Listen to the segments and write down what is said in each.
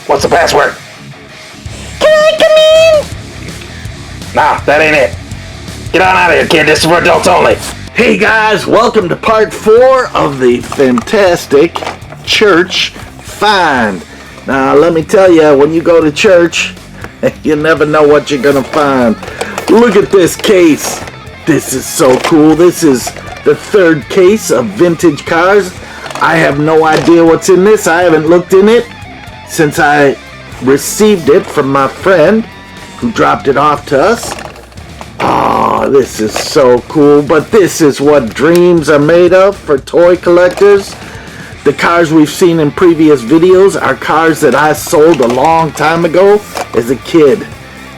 What's the password? Can I come in? Nah, that ain't it. Get on out of here, kid. This is for adults only. Hey guys, welcome to part 4 of the fantastic church find. Now let me tell you, when you go to church, you never know what you're gonna find. Look at this case. This is so cool. This is the 3rd case of vintage cars. I have no idea what's in this. I haven't looked in it since I received it from my friend who dropped it off to us. Oh, this is so cool. But this is what dreams are made of for toy collectors. The cars we've seen in previous videos are cars that I sold a long time ago as a kid.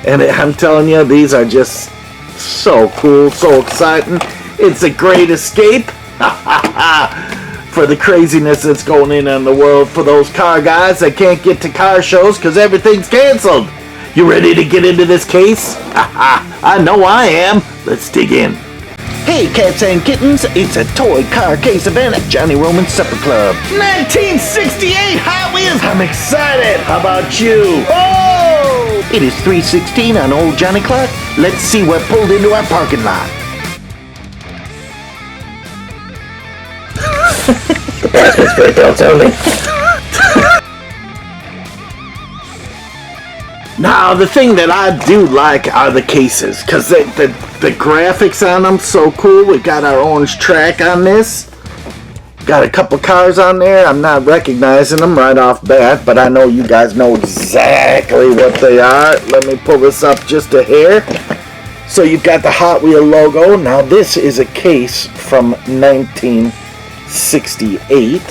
And I'm telling you, these are just so cool, so exciting. It's a great escape for the craziness that's going in the world for those car guys that can't get to car shows because everything's canceled. You ready to get into this case? I know I am. Let's dig in. Hey cats and kittens, it's a toy car case event at Johnny Roman's Supper Club. 1968 Hot Wheels! I'm excited! How about you? Oh! It is 3:16 on old Johnny Clock. Let's see what pulled into our parking lot. The password's for adults only. Now, the thing that I do like are the cases, because the graphics on them so cool. We got our orange track on this. Got a couple cars on there. I'm not recognizing them right off bat, but I know you guys know exactly what they are. Let me pull this up just a hair. So you've got the Hot Wheel logo. Now, this is a case from 1968.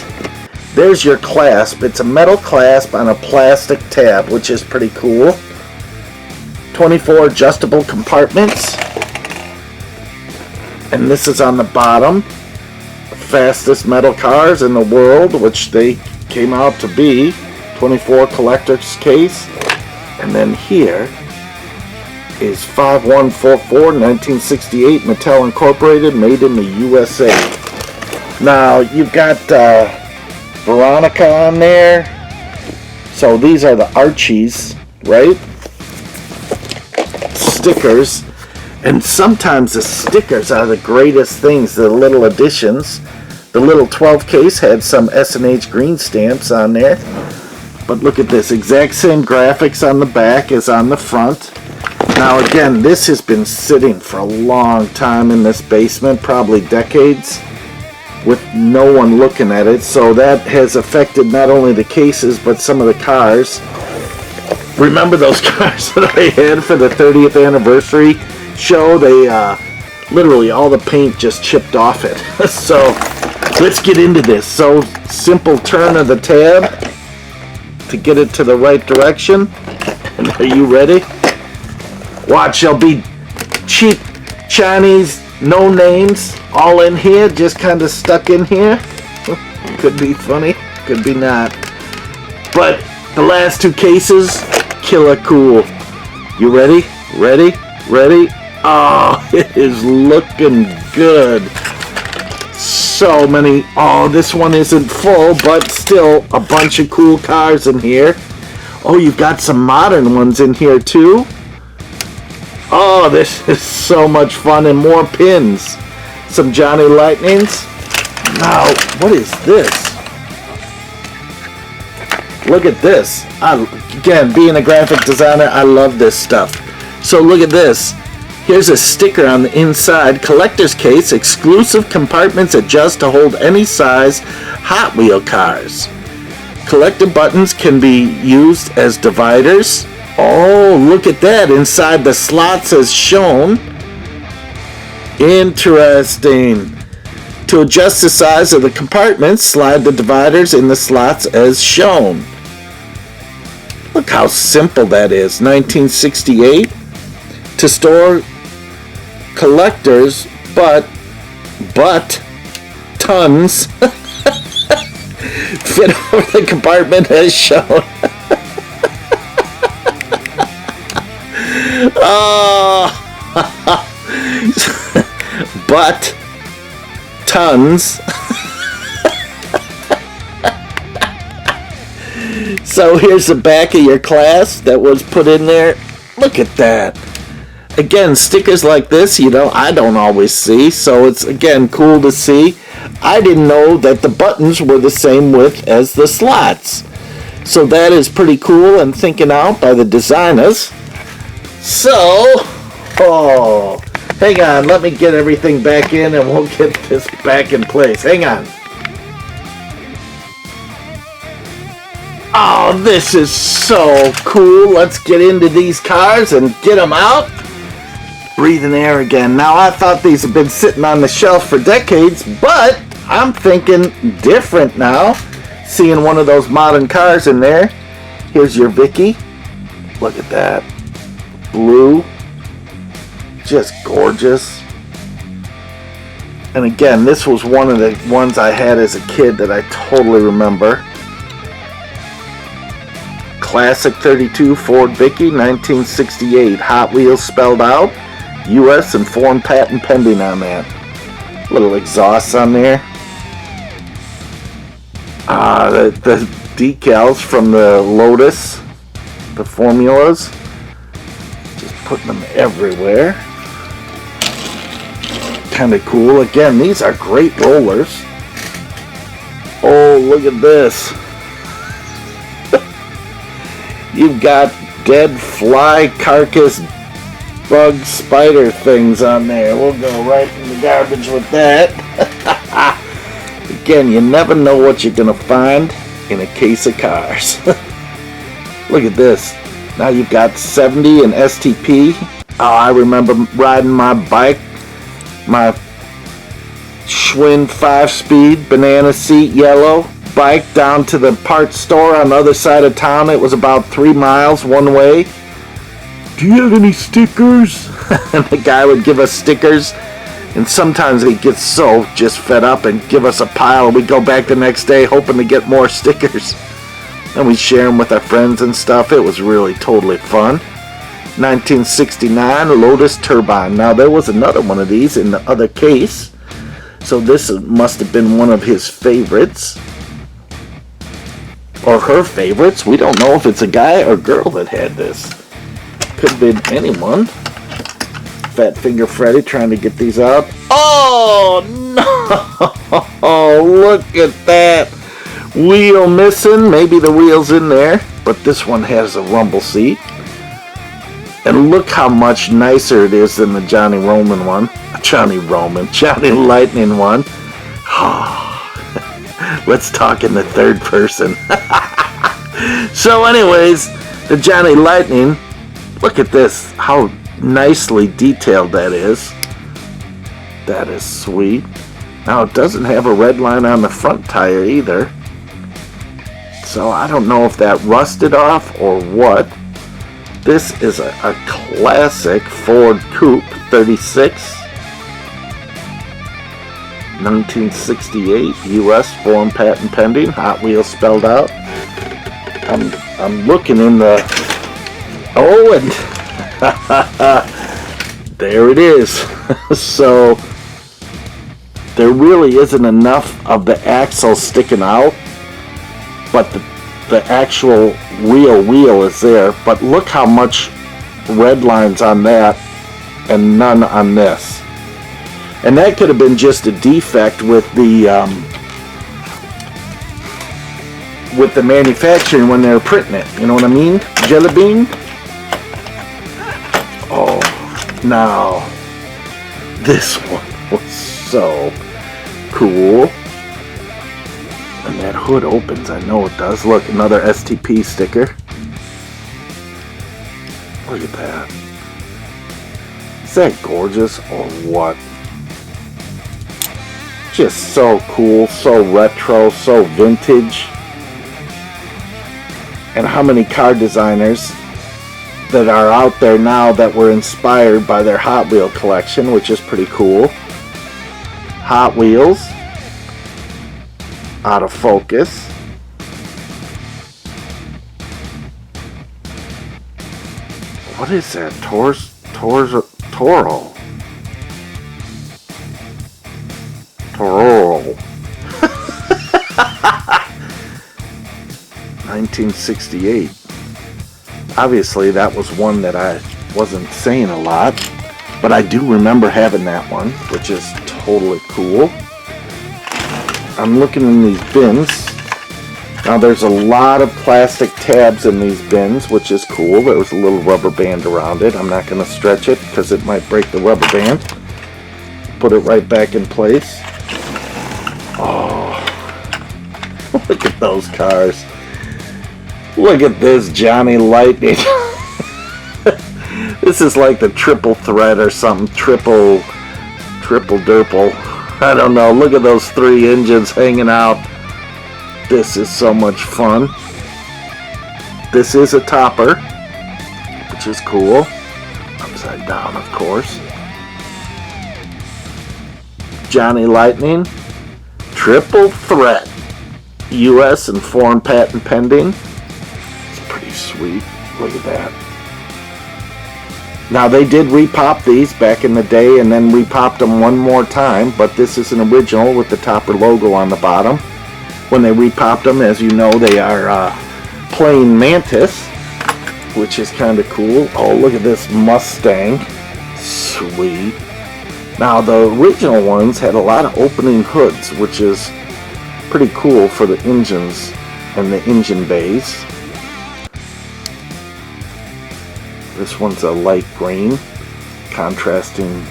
There's your clasp. It's a metal clasp on a plastic tab, which is pretty cool. 24 adjustable compartments. And this is on the bottom. Fastest metal cars in the world, which they came out to be. 24 collector's case. And then here is 5144 1968 Mattel Incorporated, made in the USA. Now, you've got Veronica on there. So these are the Archies, right? Stickers. And sometimes the stickers are the greatest things, the little additions. The little 12 case had some S&H green stamps on there. But look at this, exact same graphics on the back as on the front. Now again, this has been sitting for a long time in this basement, probably decades, with no one looking at it, so that has affected not only the cases but some of the cars. Remember those cars that I had for the 30th anniversary show? They literally all the paint just chipped off it. So let's get into this. So simple turn of the tab to get it to the right direction. And are you ready? Watch, there'll be cheap Chinese no names all in here, just kind of stuck in here. Could be funny, could be not. But the last 2 cases, killer cool. You ready? Ready? Ready? Oh, it is looking good. So many. Oh, this one isn't full, but still a bunch of cool cars in here. Oh, you've got some modern ones in here too. Oh, this is so much fun, and more pins. Some Johnny Lightnings. Now, what is this? Look at this. Again, being a graphic designer, I love this stuff. So look at this. Here's a sticker on the inside. Collector's case, exclusive compartments adjust to hold any size Hot Wheel cars. Collector buttons can be used as dividers. Oh, look at that. Inside the slots as shown. Interesting. To adjust the size of the compartments, slide the dividers in the slots as shown. Look how simple that is. 1968. To store collectors, but tons fit over the compartment as shown. But tons So here's the back of your class that was put in there. Look at that. Again, stickers like this, I don't always see, so it's, again, cool to see. I didn't know that the buttons were the same width as the slots. So that is pretty cool and thinking out by the designers. So, hang on, let me get everything back in and we'll get this back in place. Hang on. Oh, this is so cool. Let's get into these cars and get them out. Breathing air again. Now, I thought these have been sitting on the shelf for decades, but I'm thinking different now. Seeing one of those modern cars in there. Here's your Vicky. Look at that. Blue. Just gorgeous. And again, this was one of the ones I had as a kid that I totally remember. Classic 32 Ford Vicky, 1968. Hot Wheels spelled out. U.S. and foreign patent pending on that. Little exhausts on there. The decals from the Lotus. The formulas. Just putting them everywhere. Kind of cool. Again, these are great rollers. Oh, look at this. You've got dead fly carcass bug spider things on there. We'll go right in the garbage with that. Again, you never know what you're going to find in a case of cars. Look at this. Now you've got 70 and STP. Oh, I remember riding my bike. My Schwinn 5-speed banana seat yellow bike down to the parts store on the other side of town. It was about 3 miles one way. Do you have any stickers? And the guy would give us stickers, and sometimes he'd get so just fed up and give us a pile, and we'd go back the next day hoping to get more stickers, and we'd share them with our friends and stuff. It was really totally fun. 1969 Lotus Turbine. Now there was another one of these in the other case, so this must have been one of his favorites. Or her favorites. We don't know if it's a guy or girl that had this. Could have been anyone. Fat Finger Freddy trying to get these out. Oh, no! Look at that. Wheel missing. Maybe the wheel's in there. But this one has a rumble seat. And look how much nicer it is than the Johnny Lightning one. Let's talk in the third person. So anyways, the Johnny Lightning, look at this, how nicely detailed that is. That is sweet. Now it doesn't have a red line on the front tire either. So I don't know if that rusted off or what. This is a classic Ford Coupe 36. 1968 U.S. foreign patent pending. Hot Wheels spelled out. I'm looking in the... Oh, and there it is. So there really isn't enough of the axle sticking out, but the actual wheel is there. But look how much red lines on that and none on this. And that could have been just a defect with the manufacturing when they were printing it. You know what I mean? Jelly bean. Oh, now this one was so cool. And that hood opens. I know it does. Look, another STP sticker. Look at that. Is that gorgeous or what? Just so cool, so retro, so vintage. And how many car designers that are out there now that were inspired by their Hot Wheel collection, which is pretty cool. Hot Wheels. Out of focus. What is that? Torero. 1968. Obviously, that was one that I wasn't saying a lot, but I do remember having that one, which is totally cool. I'm looking in these bins. Now, there's a lot of plastic tabs in these bins, which is cool. There was a little rubber band around it. I'm not going to stretch it because it might break the rubber band. Put it right back in place. Oh, look at those cars. Look at this Johnny Lightning. This is like the triple threat or something. Triple derple. I don't know. Look at those 3 engines hanging out. This is so much fun. This is a topper, which is cool. Upside down, of course. Johnny Lightning. Triple threat. U.S. and foreign patent pending. Sweet. Look at that. Now, they did repop these back in the day and then repopped them one more time, but this is an original with the topper logo on the bottom. When they repopped them, as you know, they are plain Mantis, which is kind of cool. Oh, look at this Mustang. Sweet. Now, the original ones had a lot of opening hoods, which is pretty cool for the engines and the engine bays. This one's a light green, contrasting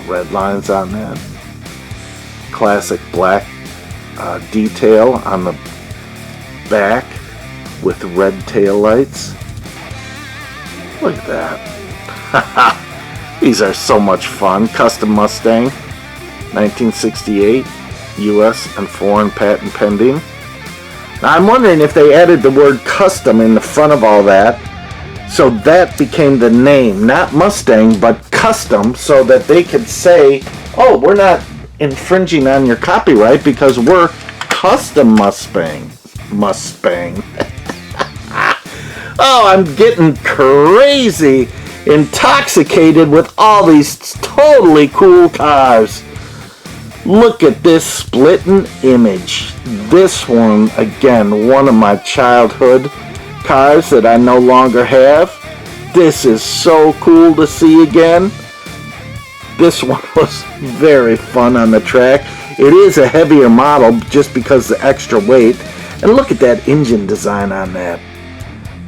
red lines on that. Classic black detail on the back with red tail lights. Look at that. These are so much fun. Custom Mustang, 1968, U.S. and foreign patent pending. Now, I'm wondering if they added the word custom in the front of all that, so that became the name, not Mustang, but custom, so that they could say, oh, we're not infringing on your copyright because we're custom Mustang. Oh, I'm getting crazy intoxicated with all these totally cool cars. Look at this Splittin Image. This one, again, one of my childhood cars that I no longer have. This is so cool to see again. This one was very fun on the track. It is a heavier model just because of the extra weight. And look at that engine design on that.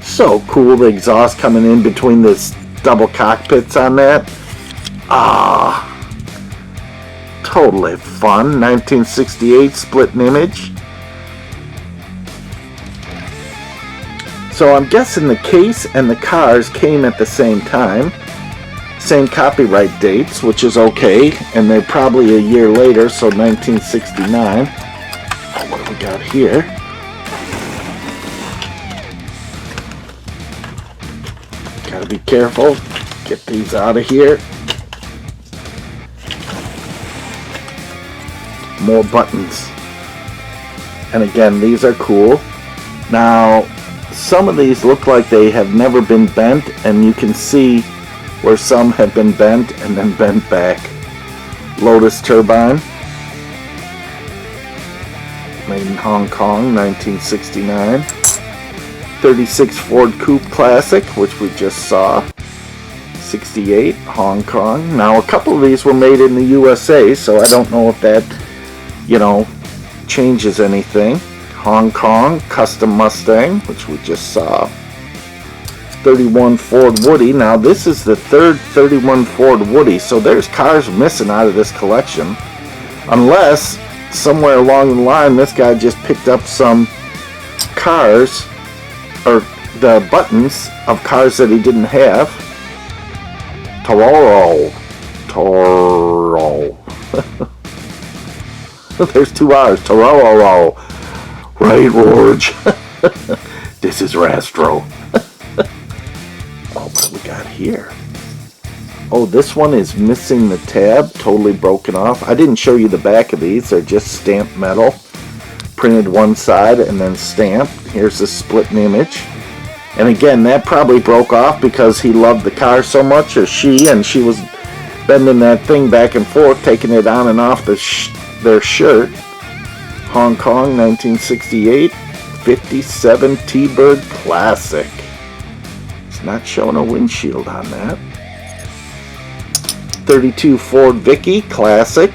So cool, the exhaust coming in between this double cockpits on that. Totally fun. 1968 Splittin Image. So I'm guessing the case and the cars came at the same time. Same copyright dates, which is okay. And they're probably a year later, so 1969. Oh, what do we got here? Gotta be careful. Get these out of here. More buttons. And again, these are cool. Now, some of these look like they have never been bent, and you can see where some have been bent and then bent back. Lotus Turbine. Made in Hong Kong, 1969. 36 Ford Coupe Classic, which we just saw. 68, Hong Kong. Now, a couple of these were made in the USA, so I don't know if that, changes anything. Hong Kong, Custom Mustang, which we just saw. 31 Ford Woody. Now, this is the third 31 Ford Woody, so there's cars missing out of this collection. Unless, somewhere along the line, this guy just picked up some cars, or the buttons of cars that he didn't have. Torero. There's 2 R's. Torero. Right, George. This is Rastro. Oh, what do we got here? Oh, this one is missing the tab. Totally broken off. I didn't show you the back of these. They're just stamped metal. Printed one side and then stamped. Here's the Splittin Image. And again, that probably broke off because he loved the car so much, or she, and she was bending that thing back and forth, taking it on and off their shirt. Hong Kong, 1968. 57 T-Bird Classic. It's not showing a windshield on that. 32 Ford Vicky Classic,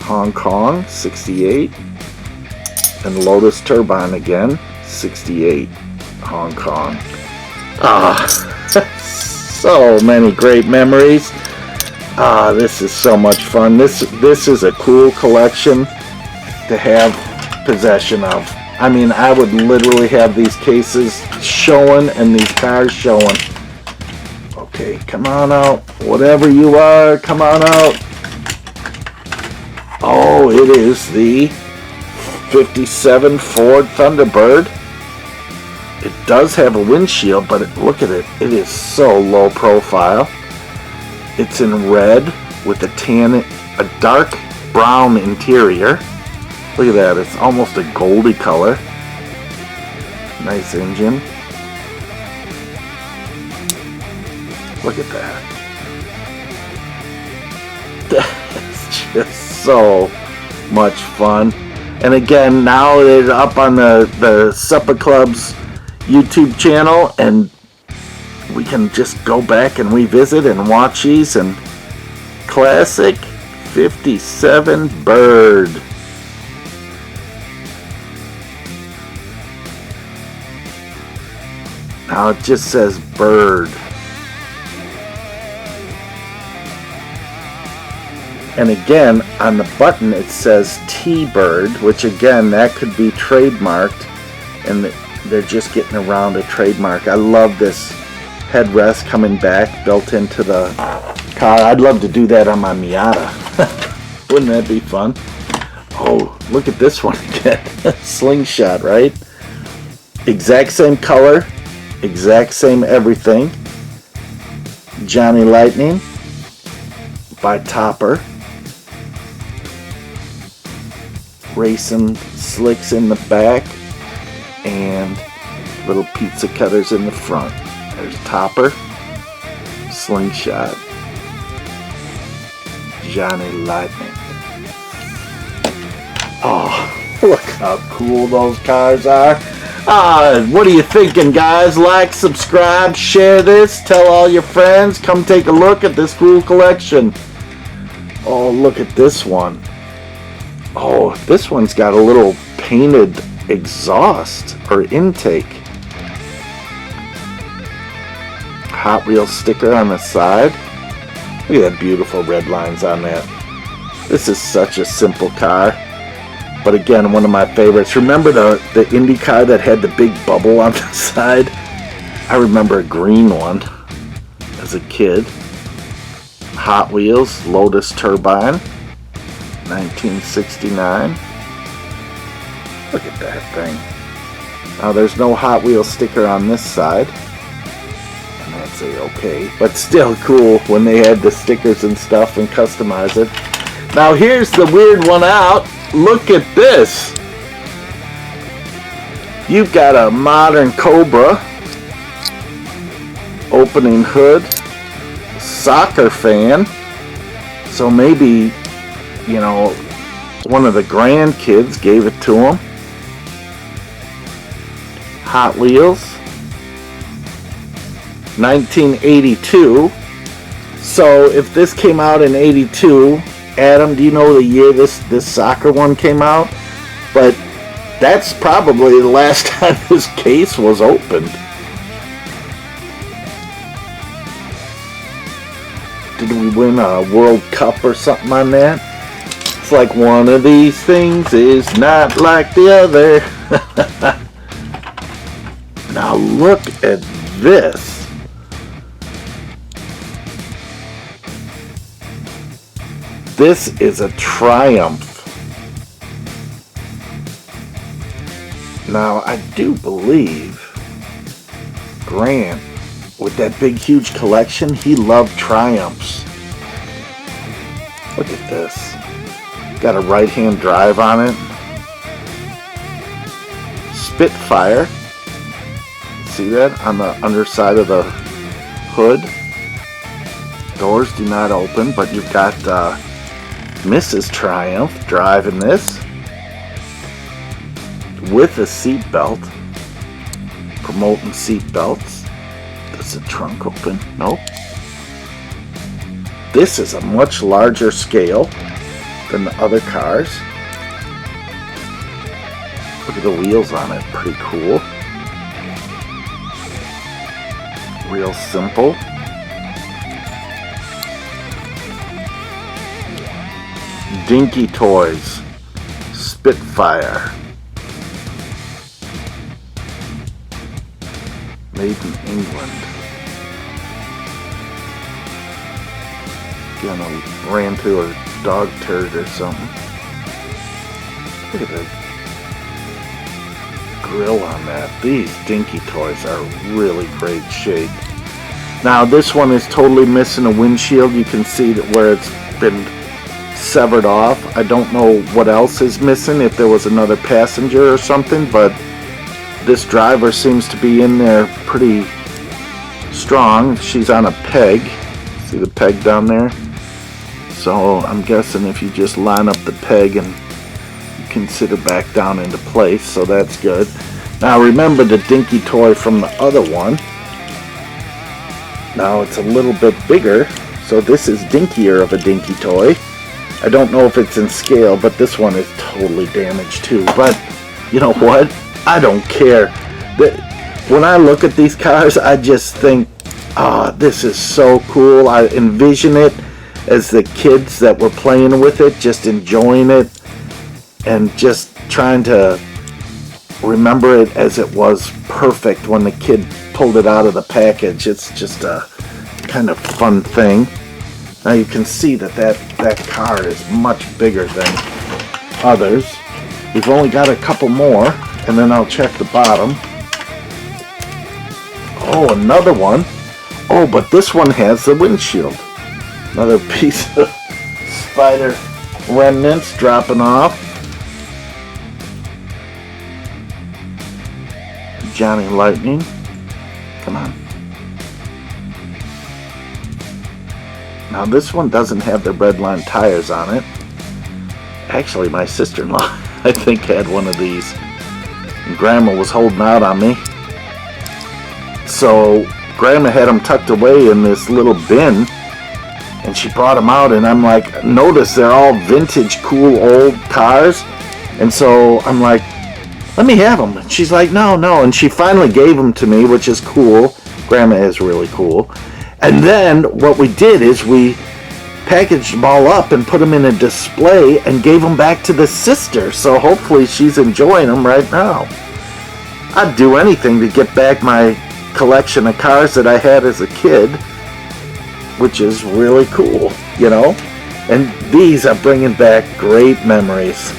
Hong Kong, 68. And Lotus Turbine again, 68, Hong Kong. So many great memories. This is so much fun. This is a cool collection to have possession of. I mean, I would literally have these cases showing and these cars showing. Okay, come on out. Whatever you are, come on out. Oh, it is the 57 Ford Thunderbird. It does have a windshield, but look at it. It is so low profile. It's in red with a dark brown interior. Look at that. It's almost a goldy color. Nice engine. Look at that. That's just so much fun. And again, now they're up on the Supper Club's YouTube channel, and we can just go back and revisit and watch these. And Classic 57 Bird. Now it just says Bird. And again, on the button it says T-Bird, which again, that could be trademarked, and they're just getting around a trademark. I love this headrest coming back, built into the car. I'd love to do that on my Miata. Wouldn't that be fun? Oh, look at this one again. Sling Shot, right? Exact same color, exact same everything. Johnny Lightning by Topper. Racing slicks in the back and little pizza cutters in the front. There's Topper, Sling Shot, Johnny Lightning. Oh, look how cool those cars are. What are you thinking, guys? Like, subscribe, share this, tell all your friends, come take a look at this cool collection. Oh, look at this one. Oh, this one's got a little painted exhaust or intake. Hot Wheels sticker on the side. Look at that beautiful red lines on that. This is such a simple car. But again, one of my favorites. Remember the Indy car that had the big bubble on the side? I remember a green one as a kid. Hot Wheels, Lotus Turbine. 1969. Look at that thing. Now there's no Hot Wheels sticker on this side, and that's okay, but still cool when they had the stickers and stuff and customize it. Now here's the weird one out. Look at this. You've got a modern Cobra, opening hood, soccer fan, so maybe, you know, one of the grandkids gave it to him. Hot Wheels, 1982. So if this came out in 82, Adam, do you know the year this soccer one came out? But that's probably the last time this case was opened. Did we win a World Cup or something on that? It's like one of these things is not like the other. Now look at this. This is a Triumph. Now I do believe Grant, with that big huge collection, he loved Triumphs. Look at this. Got a right-hand drive on it. Spitfire. See that on the underside of the hood? Doors do not open, but you've got Mrs. Triumph driving this. with a seat belt. Promoting seat belts. Does the trunk open? Nope. This is a much larger scale than the other cars. Look at the wheels on it, pretty cool. Real simple. Dinky Toys, Spitfire. Made in England. Again, I ran through a dog turd or something. Look at the grill on that. These Dinky Toys are really great shape. Now this one is totally missing a windshield. You can see that where it's been severed off. I don't know what else is missing, if there was another passenger or something, but this driver seems to be in there pretty strong. She's on a peg. See the peg down there? So I'm guessing if you just line up the peg and you can sit her back down into place, so that's good. Now remember the Dinky Toy from the other one. Now it's a little bit bigger, so this is dinkier of a Dinky Toy. I don't know if it's in scale, but this one is totally damaged too. But you know what? I don't care. When I look at these cars, I just think, this is so cool. I envision it as the kids that were playing with it, just enjoying it, and just trying to remember it as it was perfect when the kid pulled it out of the package. It's just a kind of fun thing. Now you can see that car is much bigger than others. We've only got a couple more, and then I'll check the bottom. Oh, another one. Oh, but this one has the windshield. Another piece of spider remnants dropping off. Johnny Lightning. Come on. Now this one doesn't have the Redline tires on it. Actually, my sister-in-law, I think, had one of these. And Grandma was holding out on me. So Grandma had them tucked away in this little bin, and she brought them out, and I'm like, notice they're all vintage, cool, old cars. And so I'm like, let me have them. And she's like, no. And she finally gave them to me, which is cool. Grandma is really cool. And then what we did is we packaged them all up and put them in a display and gave them back to the sister. So hopefully she's enjoying them right now. I'd do anything to get back my collection of cars that I had as a kid, which is really cool, you know. And these are bringing back great memories.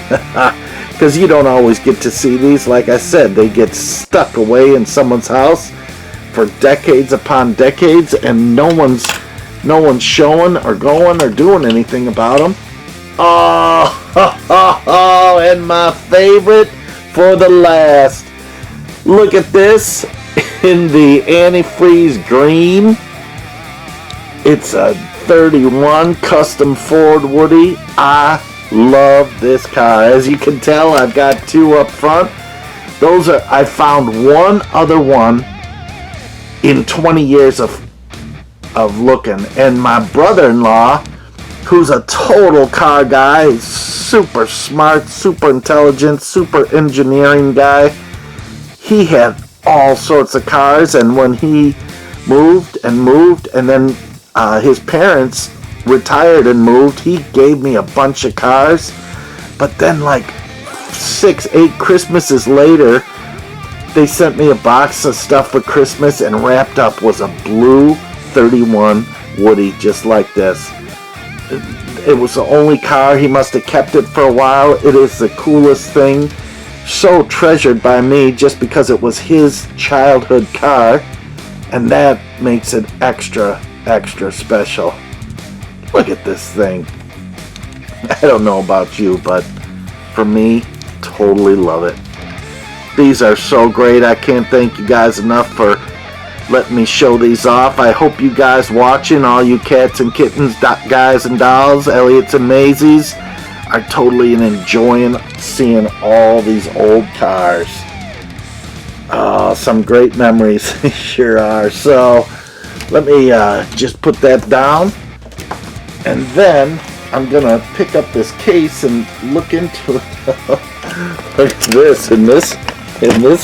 Because you don't always get to see these. Like I said, they get stuck away in someone's house for decades upon decades, and no one's showing or going or doing anything about them. Oh, and my favorite for the last. Look at this in the antifreeze green. It's a 31 custom Ford Woody. I love this car. As you can tell, I've got two up front. I found one other one in 20 years of looking, and my brother-in-law, who's a total car guy, super smart, super intelligent, super engineering guy, he had all sorts of cars. And when he moved, and then his parents retired and moved, he gave me a bunch of cars. But then like 6-8 Christmases later, they sent me a box of stuff for Christmas, and wrapped up was a blue 31 Woody just like this. It was the only car. He must have kept it for a while. It is the coolest thing. So treasured by me just because it was his childhood car, and that makes it extra special. Look at this thing. I don't know about you, but for me, totally love it. These are so great. I can't thank you guys enough for letting me show these off. I hope you guys watching, all you cats and kittens, guys and dolls, Elliots and Maisies, are totally enjoying seeing all these old cars. Oh, some great memories. They sure are. So let me just put that down, and then I'm gonna pick up this case and look into it. Look at this in this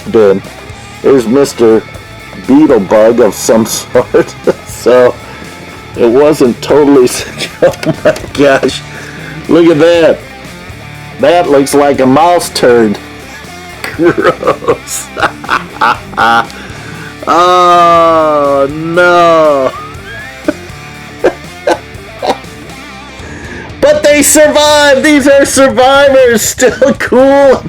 bin. There's Mr. Beetlebug of some sort. So it wasn't totally such. Oh my gosh! Look at that. That looks like a mouse turd. Gross. Oh no. But they survived. These are survivors. Still cool.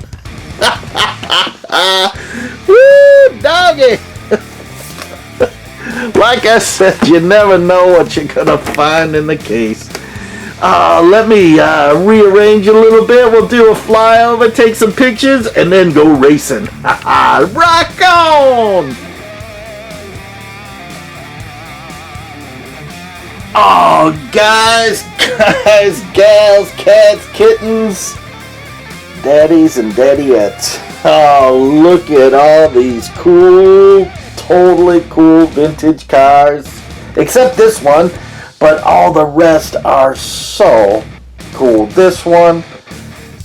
Woo, doggy. Like I said, you never know what you're gonna find in the case. Let me rearrange a little bit. We'll do a flyover, take some pictures, and then go racing. Rock on! Oh, guys, gals, cats, kittens, daddies, and daddiettes. Oh, look at all these cool, totally cool vintage cars. Except this one, but all the rest are so cool. This one,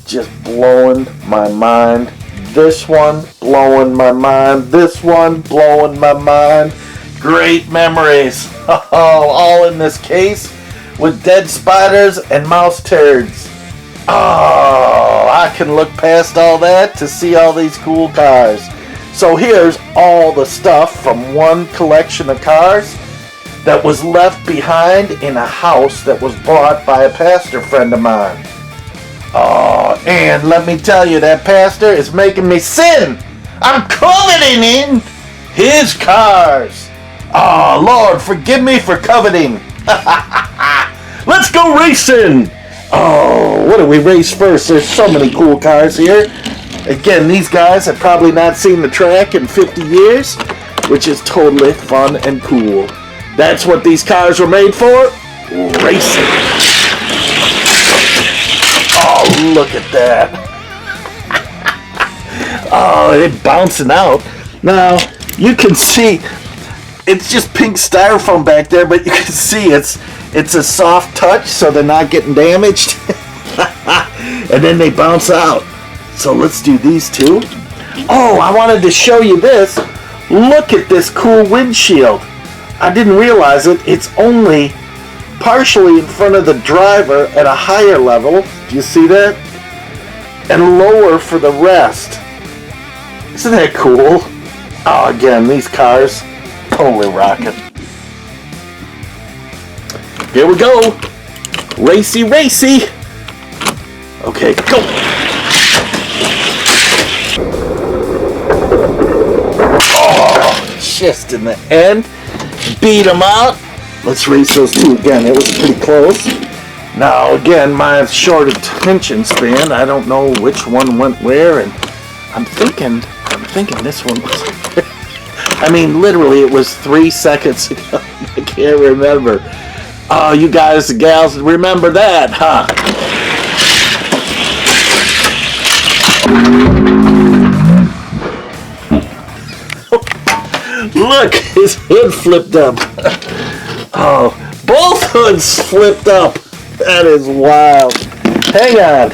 just blowing my mind. This one, blowing my mind. This one, blowing my mind. Great memories. Oh, all in this case with dead spiders and mouse turds. Oh, I can look past all that to see all these cool cars. So here's all the stuff from one collection of cars that was left behind in a house that was bought by a pastor friend of mine. Oh, and let me tell you, that pastor is making me sin. I'm coveting in his cars. Oh, Lord, forgive me for coveting. Let's go racing. Oh, what do we race first? There's so many cool cars here. Again, these guys have probably not seen the track in 50 years, which is totally fun and cool. That's what these cars were made for. Racing. Oh, look at that. Oh, they're bouncing out. Now, you can see, it's just pink styrofoam back there, but you can see it's a soft touch, so they're not getting damaged. And then they bounce out. So let's do these two. Oh, I wanted to show you this. Look at this cool windshield. I didn't realize it. It's only partially in front of the driver at a higher level. Do you see that? And lower for the rest. Isn't that cool? Oh, again, these cars, totally rocking. Here we go. Racy, racy. Okay, go. Oh, just in the end. Beat them out. Let's race those two again. It was pretty close. Now, again, my short attention span, I don't know which one went where, and I'm thinking this one was... I mean, literally, it was 3 seconds ago. I can't remember. Oh, you guys and gals remember that, huh? Look, his hood flipped up. Oh, both hoods flipped up. That is wild. Hang on.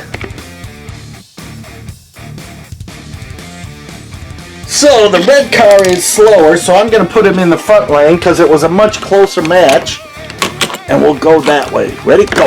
So the red car is slower, so I'm going to put him in the front lane because it was a much closer match. And we'll go that way. Ready? Go.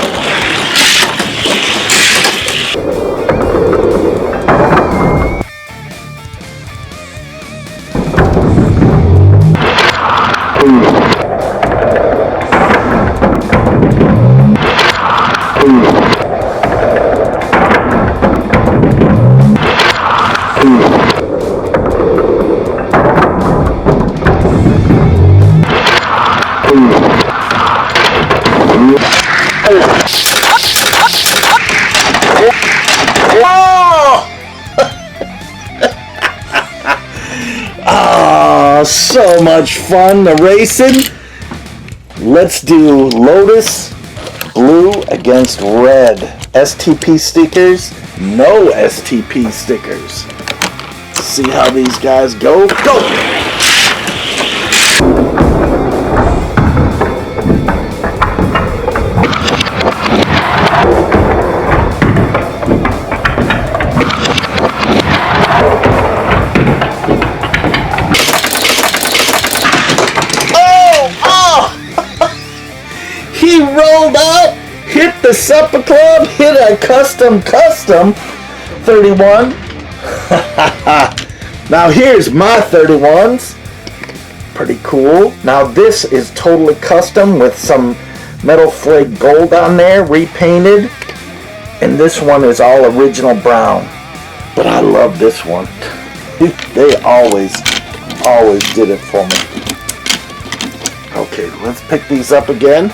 So much fun, the racing. Let's do Lotus blue against red. STP stickers, no STP stickers. See how these guys go. Go! He rolled out, hit the supper club, hit a custom 31. Now here's my 31s. Pretty cool. Now this is totally custom with some metal flake gold on there, repainted. And this one is all original brown. But I love this one. They always did it for me. Okay, let's pick these up again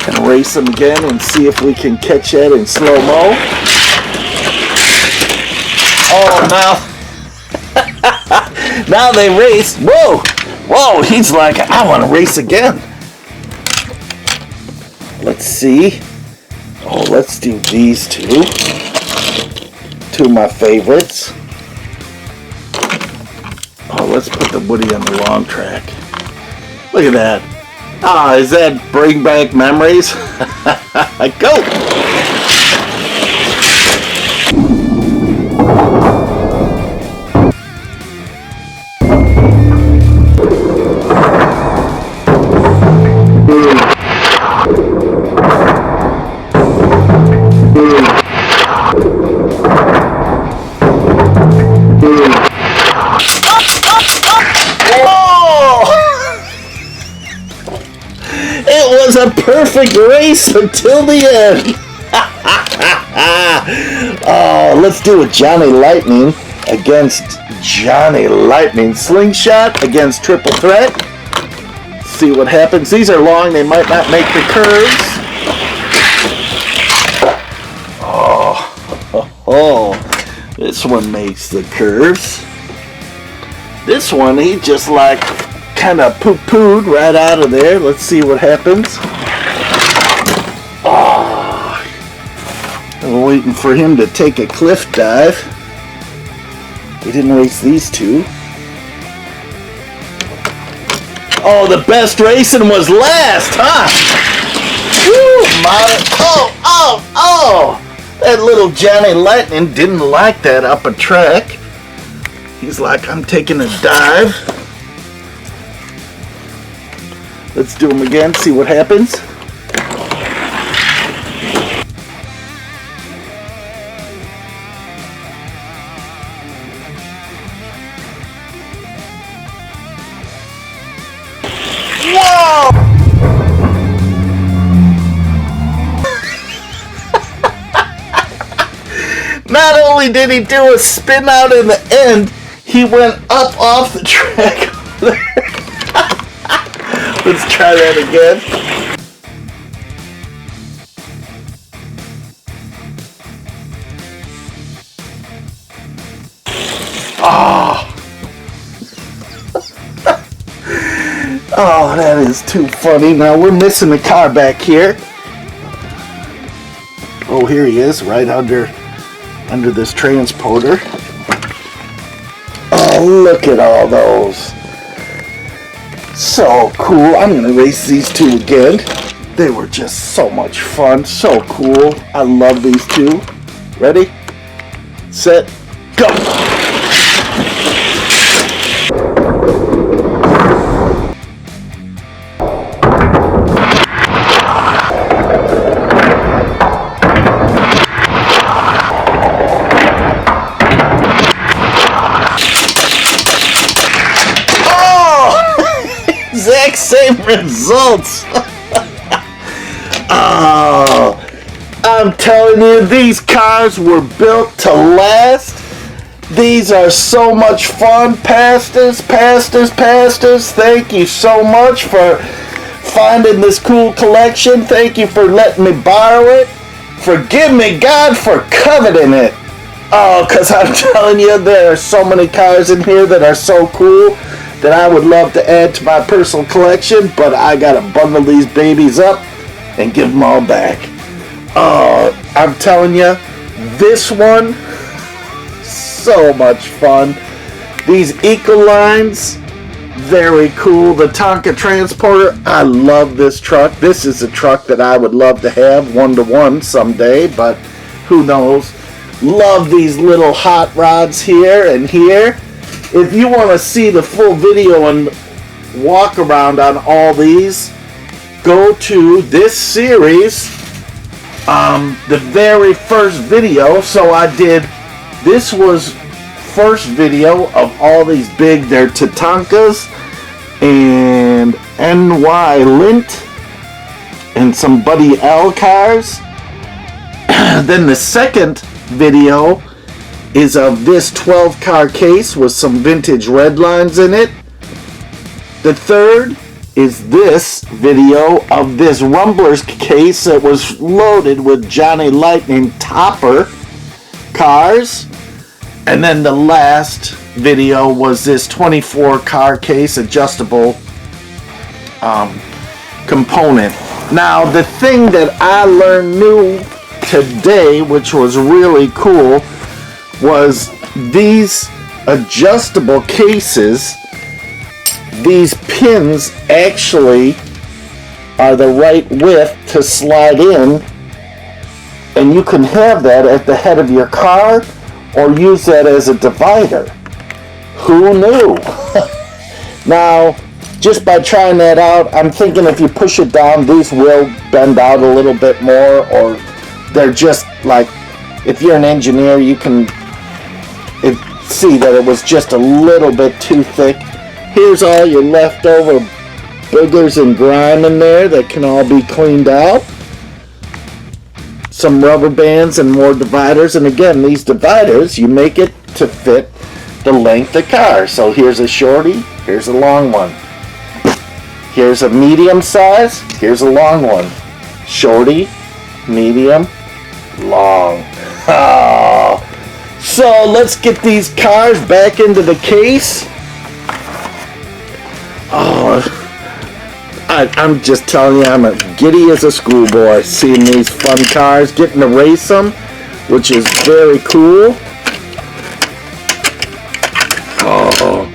and race them again and see if we can catch that in slow-mo. Oh, now they race. Whoa, he's like, I want to race again. Let's see. Oh, let's do these two. Two of my favorites. Oh, let's put the Woody on the long track. Look at that. Ah, is that bring back memories? Go! A perfect race until the end. Oh, let's do a Johnny Lightning against Johnny Lightning. Sling Shot against Triple Threat. See what happens. These are long. They might not make the curves. Oh, this one makes the curves. This one, he just like kind of poo-pooed right out of there. Let's see what happens. Oh, I'm waiting for him to take a cliff dive. We didn't race these two. Oh, the best racing was last, huh? Woo, oh! That little Johnny Lightning didn't like that up a track. He's like, I'm taking a dive. Let's do them again, see what happens. Whoa! Not only did he do a spin out in the end, he went up off the track. Let's try that again. Oh, that is too funny. Now we're missing the car back here. Oh, here he is, right under this transporter. Oh, look at all those. So cool. I'm going to race these two again. They were just so much fun. So cool. I love these two. Ready? Set. Go! Exact same results. Oh, I'm telling you, these cars were built to last. These are so much fun. Pastors, thank you so much for finding this cool collection. Thank you for letting me borrow it. Forgive me, God, for coveting it. Oh, because I'm telling you, there are so many cars in here that are so cool that I would love to add to my personal collection, but I gotta bundle these babies up and give them all back. I'm telling you, this one, so much fun. These Ecolines, very cool. The Tonka Transporter, I love this truck. This is a truck that I would love to have one-to-one someday, but who knows. Love these little hot rods here and here. If you want to see the full video and walk around on all these, go to this series, the very first video. So I did, this was first video of all these big, they're Tatankas and NY Lint and some Buddy L cars. Then the second video is of this 12 car case with some vintage red lines in it. The third is this video of this Rumblers case that was loaded with Johnny Lightning Topper cars. And then the last video was this 24 car case adjustable component. Now the thing that I learned new today, which was really cool, was these adjustable cases, these pins actually are the right width to slide in, and you can have that at the head of your car or use that as a divider. Who knew? Now, just by trying that out, I'm thinking if you push it down, these will bend out a little bit more, or they're just like, if you're an engineer, you can see that it was just a little bit too thick. Here's all your leftover boogers and grime in there that can all be cleaned out. Some rubber bands and more dividers. And again, these dividers, you make it to fit the length of car. So here's a shorty, here's a long one. Here's a medium size, here's a long one. Shorty, medium, long. Oh. So let's get these cars back into the case. Oh, I'm just telling you, I'm as giddy as a schoolboy seeing these fun cars, getting to race them, which is very cool. Oh,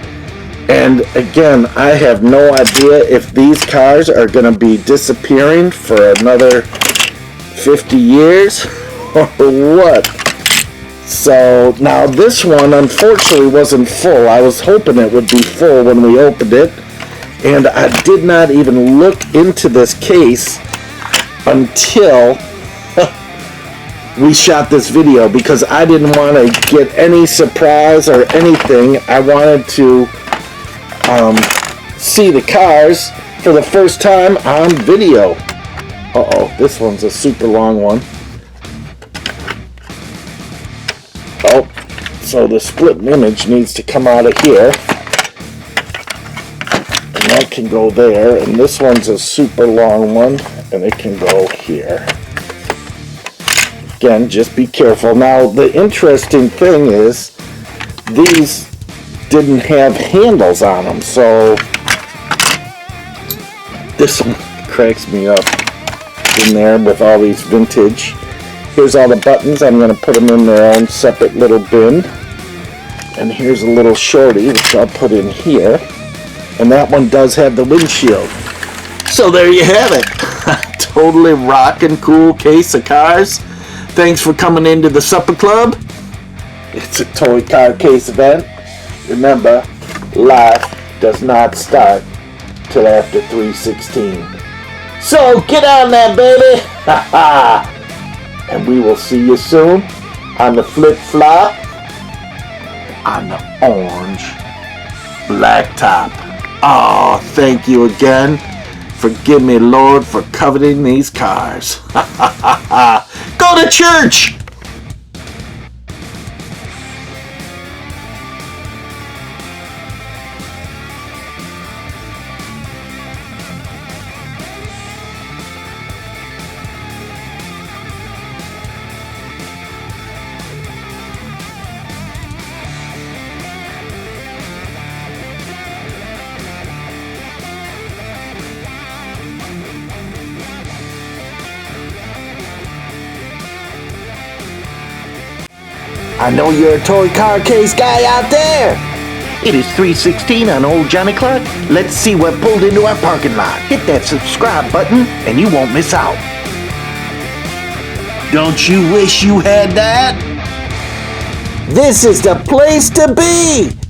and again, I have no idea if these cars are going to be disappearing for another 50 years or what. So now this one unfortunately wasn't full. I was hoping it would be full when we opened it. And I did not even look into this case until we shot this video, because I didn't want to get any surprise or anything. I wanted to see the cars for the first time on video. Uh-oh, this one's a super long one. Oh, so the Splittin Image needs to come out of here. That can go there, and this one's a super long one, and it can go here. Again, just be careful. Now, the interesting thing is, these didn't have handles on them, so this one cracks me up in there with all these vintage. Here's all the buttons. I'm going to put them in their own separate little bin. And here's a little shorty, which I'll put in here. And that one does have the windshield. So there you have it. Totally rockin' cool case of cars. Thanks for coming into the Supper Club. It's a toy car case event. Remember, life does not start till after 3/16. So get on that, baby. And we will see you soon on the flip-flop on the orange blacktop. Oh, thank you again. Forgive me, Lord, for coveting these cars. Go to church! I know you're a toy car case guy out there. It is 3:16 on Old Johnny Clark. Let's see what pulled into our parking lot. Hit that subscribe button and you won't miss out. Don't you wish you had that? This is the place to be!